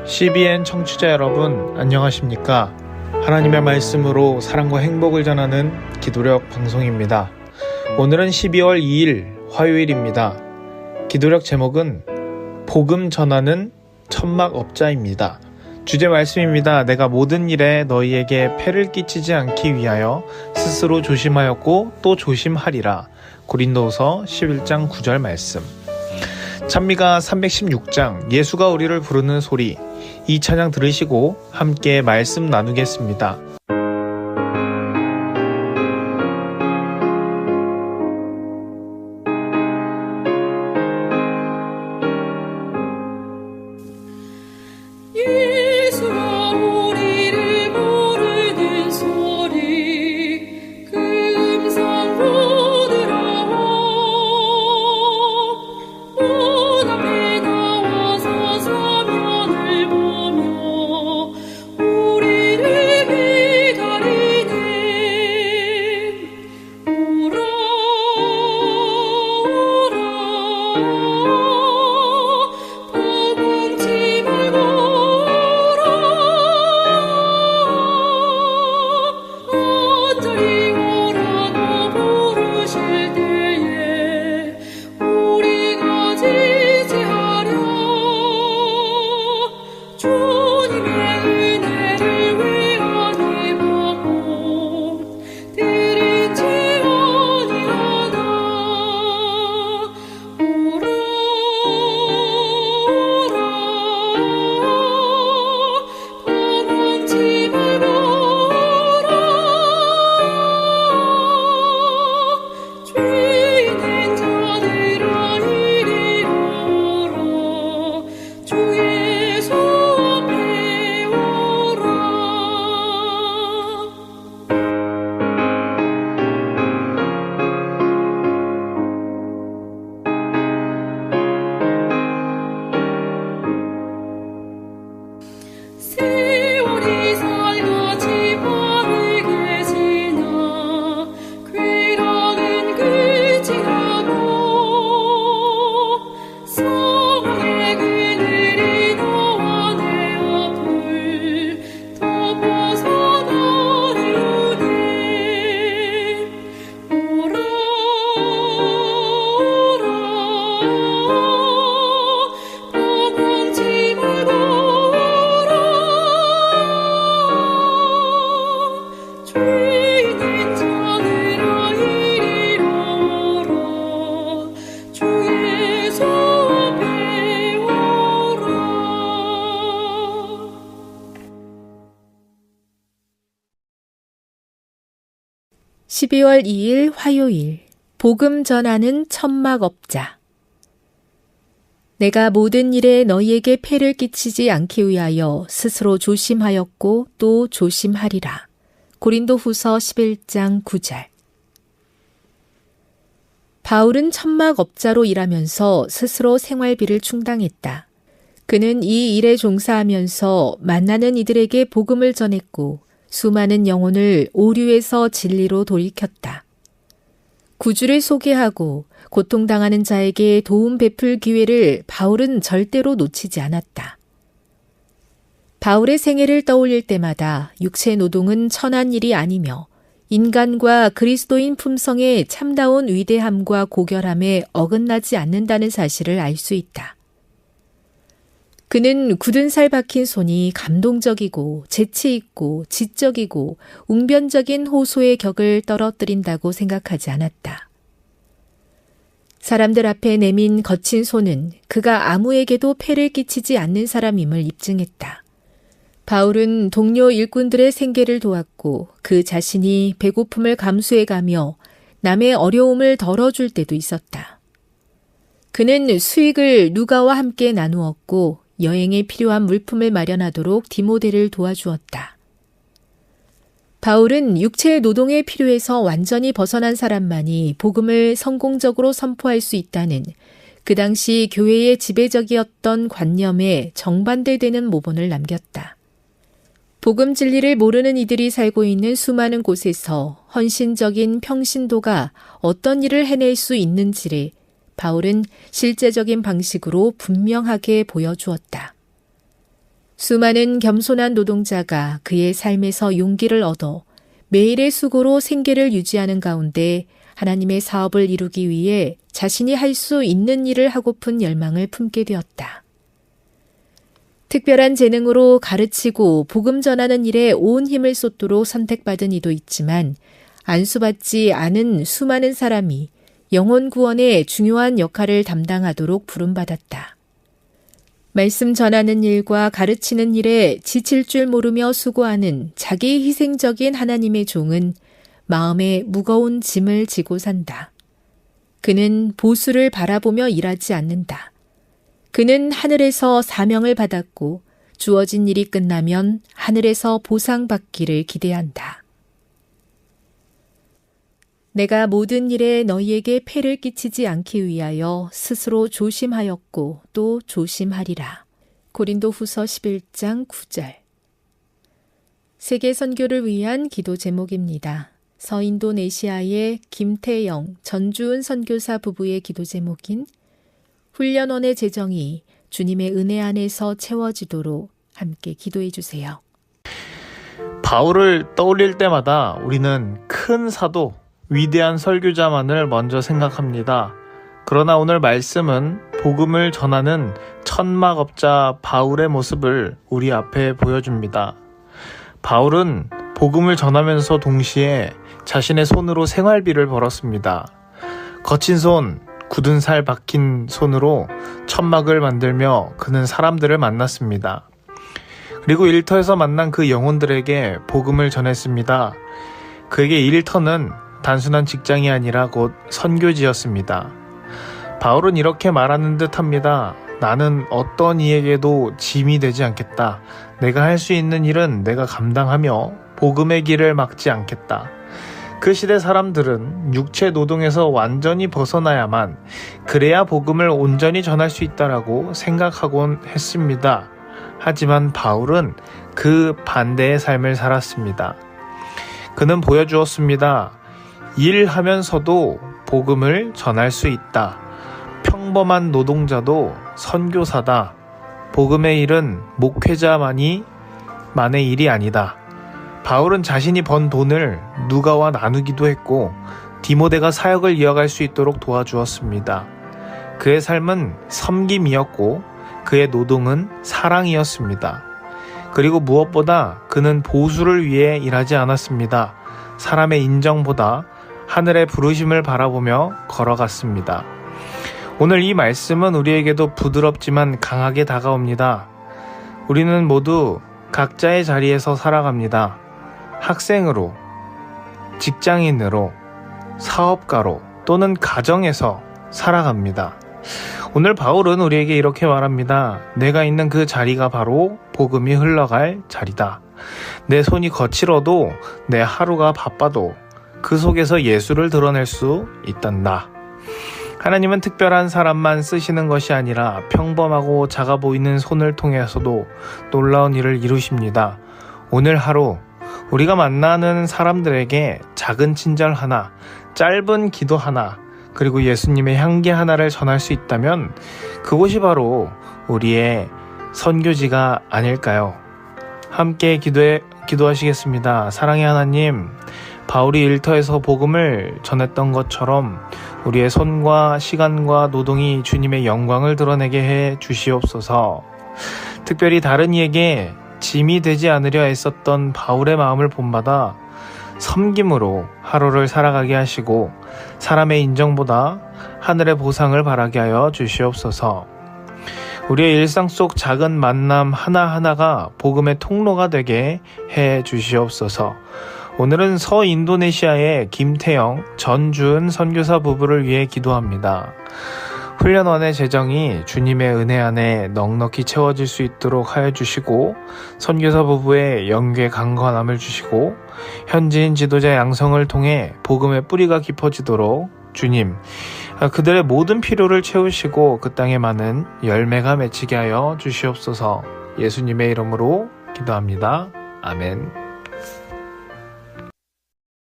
CBN 청취자 여러분, 안녕하십니까? 하나님의 말씀으로 사랑과 행복을 전하는 기도력 방송입니다. 오늘은 12월 2일 화요일입니다. 기도력 제목은 복음 전하는 천막업자입니다. 주제 말씀입니다. 내가 모든 일에 너희에게 폐를 끼치지 않기 위하여 스스로 조심하였고 또 조심하리라. 고린도후서 11장 9절 말씀. 찬미가 316장 예수가 우리를 부르는 소리, 이 찬양 들으시고 함께 말씀 나누겠습니다. (12월 2일) 화요일 복음 전하는 천막업자. 내가 모든 일에 너희에게 폐를 끼치지 않기 위하여 스스로 조심하였고 또 조심하리라. 고린도후서 11장 9절. 바울은 천막업자로 일하면서 스스로 생활비를 충당했다. 그는 이 일에 종사하면서 만나는 이들에게 복음을 전했고 수많은 영혼을 오류에서 진리로 돌이켰다. 구주를 소개하고 고통당하는 자에게 도움 베풀 기회를 바울은 절대로 놓치지 않았다. 바울의 생애를 떠올릴 때마다 육체 노동은 천한 일이 아니며 인간과 그리스도인 품성의 참다운 위대함과 고결함에 어긋나지 않는다는 사실을 알 수 있다. 그는 굳은 살 박힌 손이 감동적이고 재치있고 지적이고 웅변적인 호소의 격을 떨어뜨린다고 생각하지 않았다. 사람들 앞에 내민 거친 손은 그가 아무에게도 폐를 끼치지 않는 사람임을 입증했다. 바울은 동료 일꾼들의 생계를 도왔고 그 자신이 배고픔을 감수해가며 남의 어려움을 덜어줄 때도 있었다. 그는 수익을 누가와 함께 나누었고 여행에 필요한 물품을 마련하도록 디모데를 도와주었다. 바울은 육체의 노동에 필요해서 완전히 벗어난 사람만이 복음을 성공적으로 선포할 수 있다는 그 당시 교회의 지배적이었던 관념에 정반대되는 모본을 남겼다. 복음 진리를 모르는 이들이 살고 있는 수많은 곳에서 헌신적인 평신도가 어떤 일을 해낼 수 있는지를 바울은 실제적인 방식으로 분명하게 보여주었다. 수많은 겸손한 노동자가 그의 삶에서 용기를 얻어 매일의 수고로 생계를 유지하는 가운데 하나님의 사업을 이루기 위해 자신이 할 수 있는 일을 하고픈 열망을 품게 되었다. 특별한 재능으로 가르치고 복음 전하는 일에 온 힘을 쏟도록 선택받은 이도 있지만 안수받지 않은 수많은 사람이 영혼 구원의 중요한 역할을 담당하도록 부름받았다. 말씀 전하는 일과 가르치는 일에 지칠 줄 모르며 수고하는 자기 희생적인 하나님의 종은 마음에 무거운 짐을 지고 산다. 그는 보수를 바라보며 일하지 않는다. 그는 하늘에서 사명을 받았고 주어진 일이 끝나면 하늘에서 보상받기를 기대한다. 내가 모든 일에 너희에게 폐를 끼치지 않기 위하여 스스로 조심하였고 또 조심하리라. 고린도후서 11장 9절. 세계 선교를 위한 기도 제목입니다. 서인도네시아의 김태영, 전주은 선교사 부부의 기도 제목인 훈련원의 재정이 주님의 은혜 안에서 채워지도록 함께 기도해 주세요. 바울을 떠올릴 때마다 우리는 큰 사도, 위대한 설교자만을 먼저 생각합니다. 그러나 오늘 말씀은 복음을 전하는 천막업자 바울의 모습을 우리 앞에 보여줍니다. 바울은 복음을 전하면서 동시에 자신의 손으로 생활비를 벌었습니다. 거친 손, 굳은 살 박힌 손으로 천막을 만들며 그는 사람들을 만났습니다. 그리고 일터에서 만난 그 영혼들에게 복음을 전했습니다. 그에게 일터는 단순한 직장이 아니라 곧 선교지였습니다. 바울은 이렇게 말하는 듯 합니다. 나는 어떤 이에게도 짐이 되지 않겠다. 내가 할 수 있는 일은 내가 감당하며 복음의 길을 막지 않겠다. 그 시대 사람들은 육체 노동에서 완전히 벗어나야만 그래야 복음을 온전히 전할 수 있다라고 생각하곤 했습니다. 하지만 바울은 그 반대의 삶을 살았습니다. 그는 보여주었습니다. 일하면서도 복음을 전할 수 있다. 평범한 노동자도 선교사다. 복음의 일은 목회자만의 일이 아니다. 바울은 자신이 번 돈을 누가와 나누기도 했고 디모데가 사역을 이어갈 수 있도록 도와주었습니다. 그의 삶은 섬김이었고 그의 노동은 사랑이었습니다. 그리고 무엇보다 그는 보수를 위해 일하지 않았습니다. 사람의 인정보다 하늘의 부르심을 바라보며 걸어갔습니다. 오늘 이 말씀은 우리에게도 부드럽지만 강하게 다가옵니다. 우리는 모두 각자의 자리에서 살아갑니다. 학생으로, 직장인으로, 사업가로 또는 가정에서 살아갑니다. 오늘 바울은 우리에게 이렇게 말합니다. 내가 있는 그 자리가 바로 복음이 흘러갈 자리다. 내 손이 거칠어도 내 하루가 바빠도 그 속에서 예수를 드러낼 수 있단다. 하나님은 특별한 사람만 쓰시는 것이 아니라 평범하고 작아 보이는 손을 통해서도 놀라운 일을 이루십니다. 오늘 하루 우리가 만나는 사람들에게 작은 친절 하나, 짧은 기도 하나, 그리고 예수님의 향기 하나를 전할 수 있다면 그곳이 바로 우리의 선교지가 아닐까요? 함께 기도하시겠습니다. 사랑의 하나님, 바울이 일터에서 복음을 전했던 것처럼 우리의 손과 시간과 노동이 주님의 영광을 드러내게 해 주시옵소서. 특별히 다른 이에게 짐이 되지 않으려 애썼던 바울의 마음을 본받아 섬김으로 하루를 살아가게 하시고 사람의 인정보다 하늘의 보상을 바라게 하여 주시옵소서. 우리의 일상 속 작은 만남 하나하나가 복음의 통로가 되게 해 주시옵소서. 오늘은 서인도네시아의 김태영, 전주은 선교사 부부를 위해 기도합니다. 훈련원의 재정이 주님의 은혜 안에 넉넉히 채워질 수 있도록 하여 주시고 선교사 부부의 영계 강건함을 주시고 현지인 지도자 양성을 통해 복음의 뿌리가 깊어지도록 주님 그들의 모든 필요를 채우시고 그 땅에 많은 열매가 맺히게 하여 주시옵소서. 예수님의 이름으로 기도합니다. 아멘.